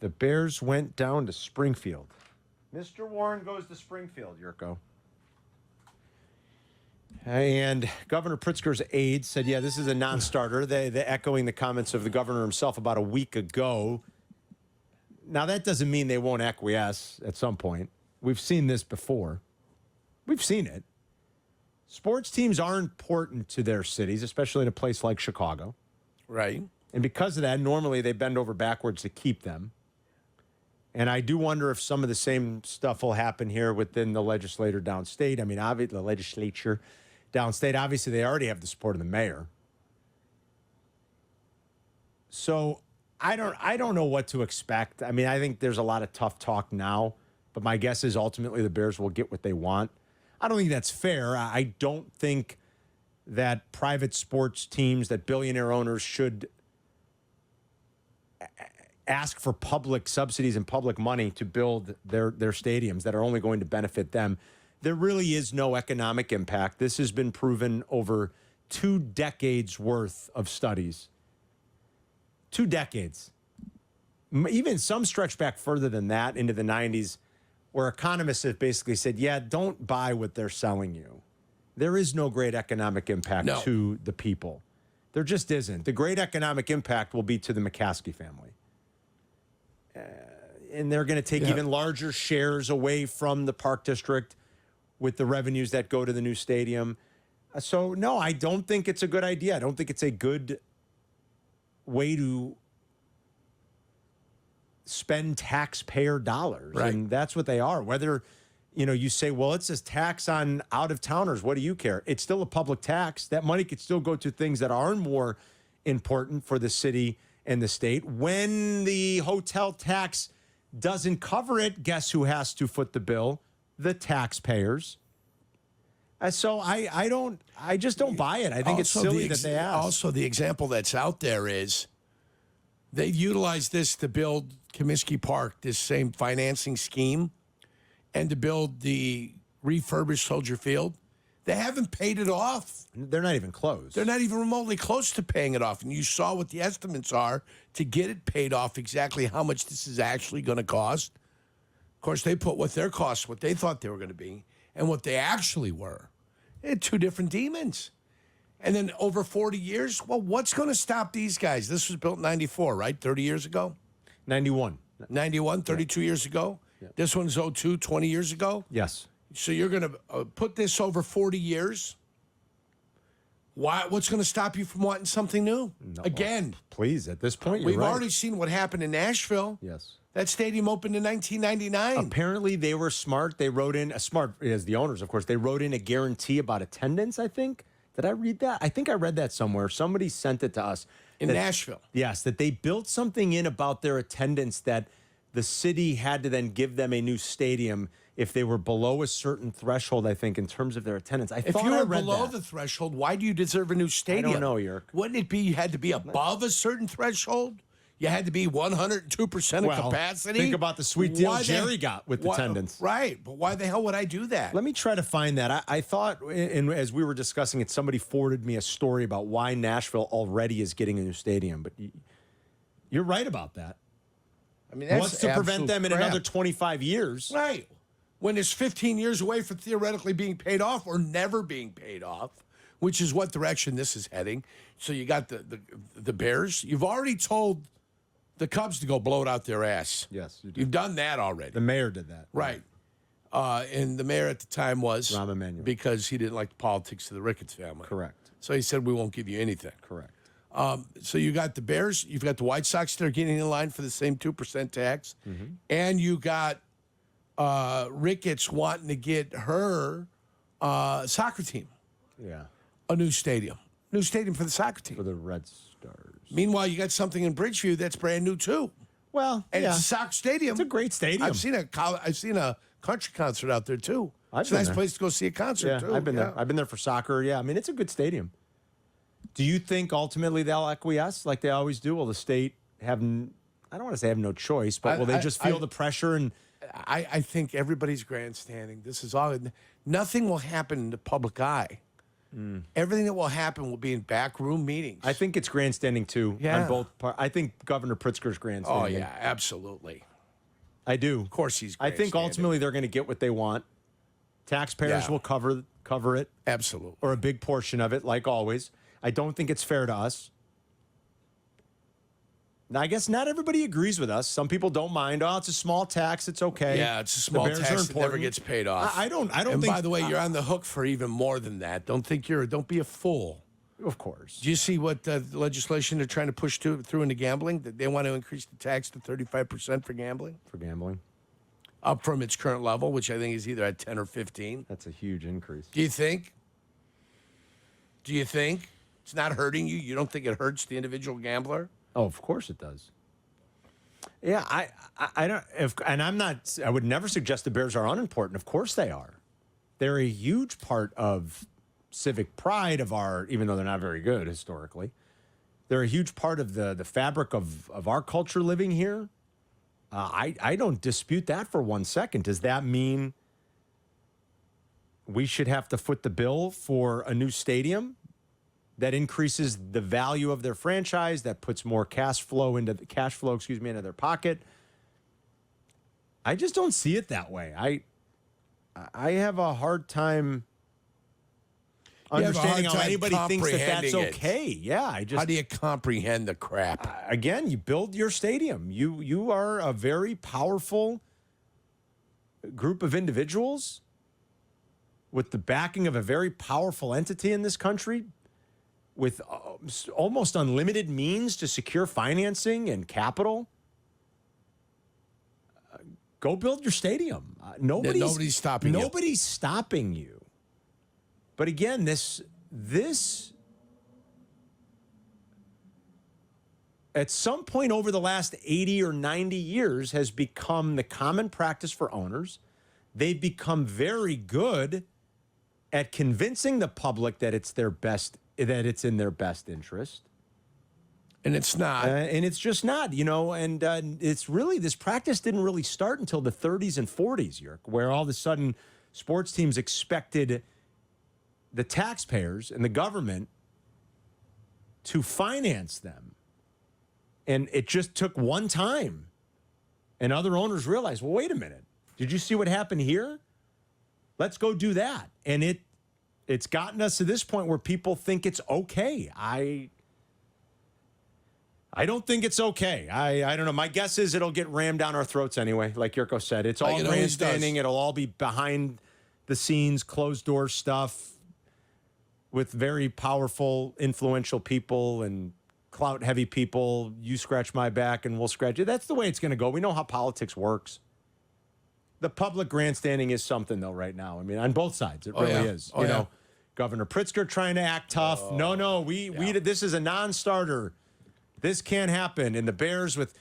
The Bears went down to Springfield. Mr. Warren goes to Springfield, Jurko. And Governor Pritzker's aide said, yeah, this is a non-starter. They're echoing the comments of the governor himself about a week ago. Now, that doesn't mean they won't acquiesce at some point. We've seen this before. We've seen it. Sports teams are important to their cities, especially in a place like Chicago. Right. And because of that, normally they bend over backwards to keep them. And I do wonder if some of the same stuff will happen here within the legislature downstate. I mean, obviously, the legislature downstate, obviously, they already have the support of the mayor. So I don't know what to expect. I mean, I think there's a lot of tough talk now, but my guess is ultimately the Bears will get what they want. I don't think that's fair. I don't think that private sports teams, that billionaire owners should ask for public subsidies and public money to build their stadiums that are only going to benefit them. There really is no economic impact. This has been proven over 2 decades worth of studies. 2 decades. Even some stretch back further than that into the 90s, where economists have basically said, yeah, don't buy what they're selling you. There is no great economic impact to the people. There just isn't. The great economic impact will be to the McCaskey family. And they're going to take even larger shares away from the Park District with the revenues that go to the new stadium. So, no, I don't think it's a good idea. I don't think it's a good way to spend taxpayer dollars. Right. And that's what they are. Whether, you say, well, it's a tax on out-of-towners. What do you care? It's still a public tax. That money could still go to things that are more important for the city and the state. When the hotel tax doesn't cover it, guess who has to foot the bill? The taxpayers. So I just don't buy it. I think it's silly that they ask. Also, the example that's out there is they've utilized this to build Comiskey Park, this same financing scheme, and to build the refurbished Soldier Field. They haven't paid it off. They're not even close. They're not even remotely close to paying it off. And you saw what the estimates are to get it paid off, exactly how much this is actually going to cost. Of course, they put what their costs, what they thought they were going to be, and what they actually were. They had 2 different demons. And then over 40 years, well, what's going to stop these guys? This was built in 94, right? 30 years ago? 91. 91, 32 years ago? Yeah. This one's 02, 20 years ago? Yes. So you're going to put this over 40 years? What's going to stop you from wanting something new? No, Again. Please, at this point, We've right. already seen what happened in Nashville. Yes. That stadium opened in 1999. Apparently, they were smart. They wrote in, smart as the owners, of course, they wrote in a guarantee about attendance, I think. Did I read that? I think I read that somewhere. Somebody sent it to us. In Nashville. Yes, that they built something in about their attendance that the city had to then give them a new stadium if they were below a certain threshold, I think, in terms of their attendance. If you were below the threshold, why do you deserve a new stadium? I don't know, Yerk. Wouldn't it be you had to be above a certain threshold? You had to be 102% of capacity? Think about the sweet deal Jerry got with attendance. Right, but why the hell would I do that? Let me try to find that. I thought, and as we were discussing it, somebody forwarded me a story about why Nashville already is getting a new stadium. But you're right about that. I mean, that's what's to prevent them in crap. another 25 years? Right. When it's 15 years away from theoretically being paid off or never being paid off, which is what direction this is heading. So you got the Bears. You've already told the Cubs to go blow it out their ass. Yes, you did. You've done that already. The mayor did that. Right. And the mayor at the time was Rahm Emanuel, because he didn't like the politics of the Ricketts family. Correct. So he said, we won't give you anything. Correct. So you got the Bears, you've got the White Sox that are getting in line for the same 2% tax, and you got Ricketts wanting to get her soccer team a new stadium for the soccer team. For the Red Stars. Meanwhile, you got something in Bridgeview that's brand new too. Well, and it's a soccer stadium. It's a great stadium. I've seen a country concert out there too. It's a nice place to go see a concert too. I've been there. I've been there for soccer. Yeah, I mean, it's a good stadium. Do you think ultimately they'll acquiesce like they always do? Will the state have, I don't want to say have no choice, but will they just feel the pressure? And I think everybody's grandstanding. This is all. Nothing will happen in the public eye Everything that will happen will be in backroom meetings. I think it's grandstanding too. Yeah. On both parts. I think Governor Pritzker's grandstanding. Oh, yeah, absolutely. I do. Of course he's I think grandstanding. ultimately they're going to get what they want. Taxpayers Yeah. will cover it, Absolutely. or a big portion of it, like always. I don't think it's fair to us. Now, I guess not everybody agrees with us. Some people don't mind. Oh, it's a small tax. It's okay. Yeah, it's a The small Bears are tax that never important. gets paid off. I don't And think. by the way, you're on the hook for even more than that. Don't be a fool. Of course. Do you see what legislation they're trying to push through into gambling? That they want to increase the tax to 35% for gambling, For gambling. up from its current level, which I think is either at 10 or 15. That's a huge increase. Do you think? It's not hurting you? You don't think it hurts the individual gambler? Oh, of course it does. Yeah, I don't. And I'm not. I would never suggest the Bears are unimportant. Of course they are. They're a huge part of civic pride of our. Even though they're not very good historically, they're a huge part of the fabric of our culture living here. I don't dispute that for 1 second. Does that mean we should have to foot the bill for a new stadium that increases the value of their franchise, that puts more cash flow into their pocket? I just don't see it that way. I have a hard time understanding how anybody thinks that that's okay. Yeah, How do you comprehend the crap? Again, you build your stadium. You are a very powerful group of individuals with the backing of a very powerful entity in this country, with almost unlimited means to secure financing and capital. Go build your stadium. Nobody's stopping you. Nobody's stopping you. But again, this at some point over the last 80 or 90 years has become the common practice for owners. They've become very good at convincing the public that it's in their best interest. And it's not. And it's just not, and it's really, this practice didn't really start until the 30s and 40s, Yerk, where all of a sudden sports teams expected the taxpayers and the government to finance them. And it just took one time. And other owners realized, well, wait a minute. Did you see what happened here? Let's go do that. And it's gotten us to this point where people think it's okay. I don't think it's okay. I don't know. My guess is it'll get rammed down our throats anyway, like Jurko said. It's all grandstanding. It'll all be behind the scenes, closed door stuff with very powerful, influential people and clout-heavy people. You scratch my back and we'll scratch you. That's the way it's going to go. We know how politics works. The public grandstanding is something, though, right now. I mean, on both sides, it really is. You know, Governor Pritzker trying to act tough. No, this is a non-starter. This can't happen. And the Bears with,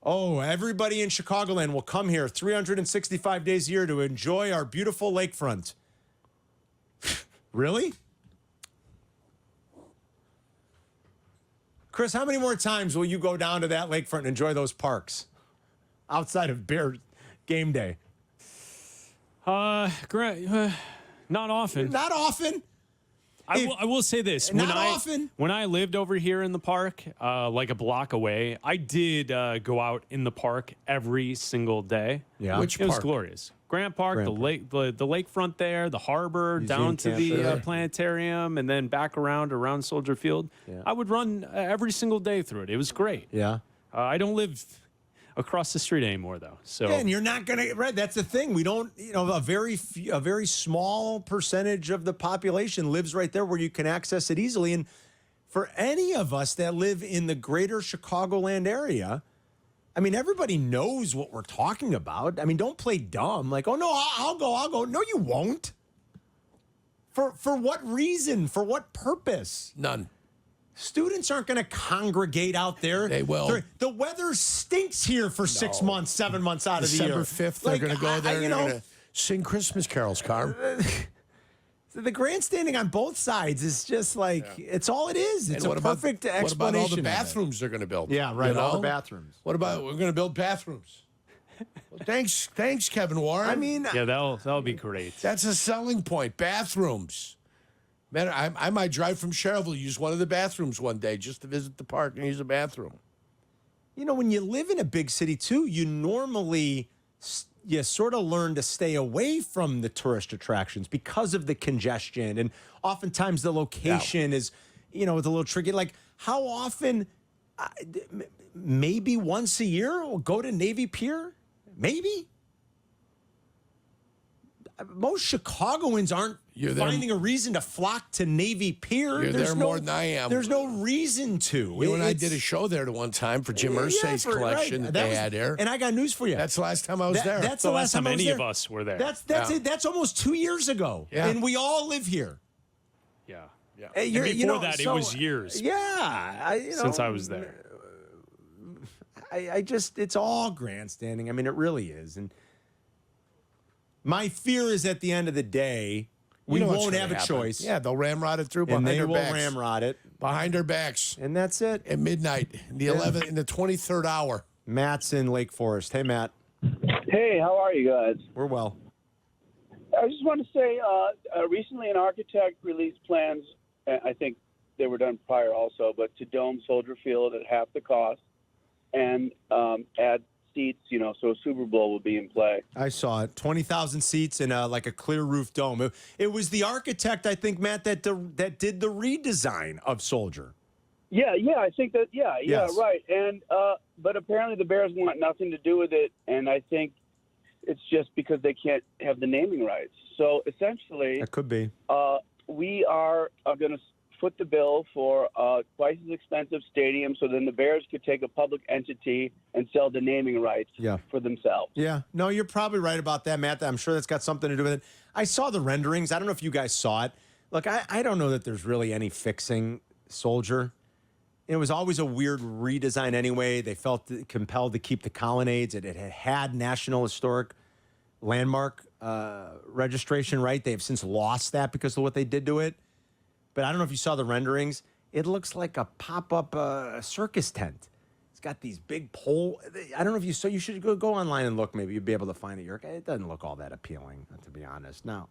everybody in Chicagoland will come here 365 days a year to enjoy our beautiful lakefront. Really? Chris, how many more times will you go down to that lakefront and enjoy those parks outside of Bears game day? Not often. Not often. I will say this. Not often. When I lived over here in the park, like a block away, I did go out in the park every single day. Yeah. Which It was park? glorious. Grant Park, Grant the lake, the lakefront there, the harbor, down to the planetarium, and then back around Soldier Field. Yeah. I would run every single day through it. It was great. Yeah. I don't live across the street anymore, though. So Yeah, and you're not going to, right, that's the thing. We don't, a very small percentage of the population lives right there where you can access it easily. And for any of us that live in the greater Chicagoland area, I mean, everybody knows what we're talking about. I mean, don't play dumb. Like, oh, no, I'll go. No, you won't. For what reason? For what purpose? None. Students aren't going to congregate out there. They will. The weather stinks here for 6 months, 7 months out of the year. December 5th, they're going to go there and they're going to sing Christmas carols, Carm. The grandstanding on both sides is just like, it's all it is. It's a perfect explanation. What about all the bathrooms they're going to build? Yeah, right, all the bathrooms. What about, we're going to build bathrooms? Well, thanks, Kevin Warren. I mean, yeah, that'll be great. That's a selling point. Bathrooms. Man, I might drive from Cherville, use one of the bathrooms one day just to visit the park and use a bathroom. You know, when you live in a big city too, you normally you sort of learn to stay away from the tourist attractions because of the congestion, and oftentimes the location is, it's a little tricky. Like, how often? Maybe once a year we'll go to Navy Pier. Maybe. Most Chicagoans aren't finding a reason to flock to Navy Pier. You're there more than I am. There's no reason to. You and I did a show there one time for Jim Irsay's collection that they had there. And I got news for you. That's the last time I was there. That's the last time any of us were there. That's it. That's almost 2 years ago. Yeah. And we all live here. Yeah. And before that, it was years. Yeah. Since I was there. I just, it's all grandstanding. I mean, it really is. And my fear is at the end of the day, we won't have a choice. Yeah, they'll ramrod it through And behind they our will backs. ramrod it. Behind our backs. And that's it. At midnight, in the 11th, in the 23rd hour. Matt's in Lake Forest. Hey, Matt. Hey, how are you guys? We're well. I just want to say, recently an architect released plans, I think they were done prior also, but to dome Soldier Field at half the cost and add seats, so a Super Bowl will be in play. I saw it. 20,000 seats in like a clear roof dome. It was the architect, I think, Matt, that did the redesign of Soldier. Yeah, I think that, Yes. right. And but apparently the Bears want nothing to do with it, and I think it's just because they can't have the naming rights. So essentially, That could be. we are going to foot the bill for twice as expensive stadium, so then the Bears could take a public entity and sell the naming rights for themselves. Yeah. No, you're probably right about that, Matt. I'm sure that's got something to do with it. I saw the renderings. I don't know if you guys saw it. Look, I don't know that there's really any fixing Soldier. It was always a weird redesign anyway. They felt compelled to keep the colonnades. It had National Historic Landmark registration, right? They have since lost that because of what they did to it. But I don't know if you saw the renderings. It looks like a pop-up circus tent. It's got these big pole. I don't know if you saw. You should go online and look. Maybe you'd be able to find it. It doesn't look all that appealing, to be honest. No.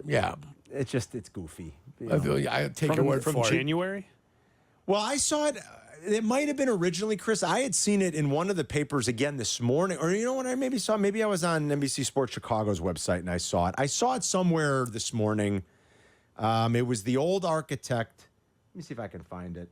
Yeah. It's goofy. I take your word from for it. January? Well, I saw it. It might have been originally, Chris. I had seen it in one of the papers again this morning. Or you know what I maybe saw? Maybe I was on NBC Sports Chicago's website and I saw it. I saw it somewhere this morning. It was the old architect. Let me see if I can find it.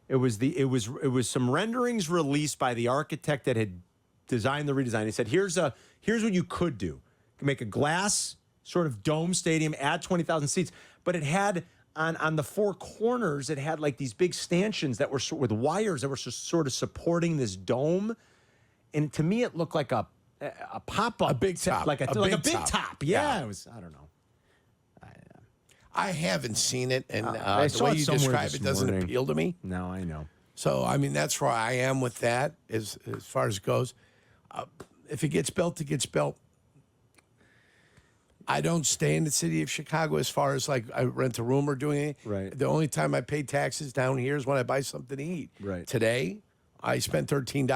It was some renderings released by the architect that had designed the redesign. He said, here's what you could do. You can make a glass sort of dome stadium, add 20,000 seats, but it had on the four corners, it had like these big stanchions that were with wires that were sort of supporting this dome. And to me, it looked like a pop-up. A big top. Like a big top. Yeah, it was, I don't know. I haven't seen it, and I the saw way it you somewhere describe this it doesn't morning. appeal to me. No, I know. So, I mean, that's where I am with that as far as it goes. If it gets built, it gets built. I don't stay in the city of Chicago as far as like I rent a room or doing anything. Right. The only time I pay taxes down here is when I buy something to eat. Right. Today, I spent $13.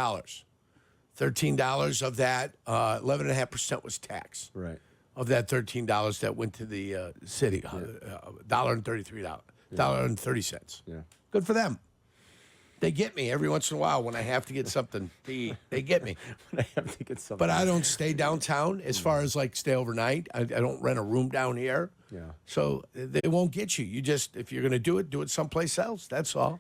$13 of that, 11.5% was tax. Right. Of that $13 that went to the city, $1.33, $1.30. Yeah. Good for them. They get me every once in a while when I have to get something to eat. They get me. I have to get something. But I don't stay downtown as far as like stay overnight. I don't rent a room down here. Yeah. So they won't get you. You just, if you're going to do it someplace else. That's all.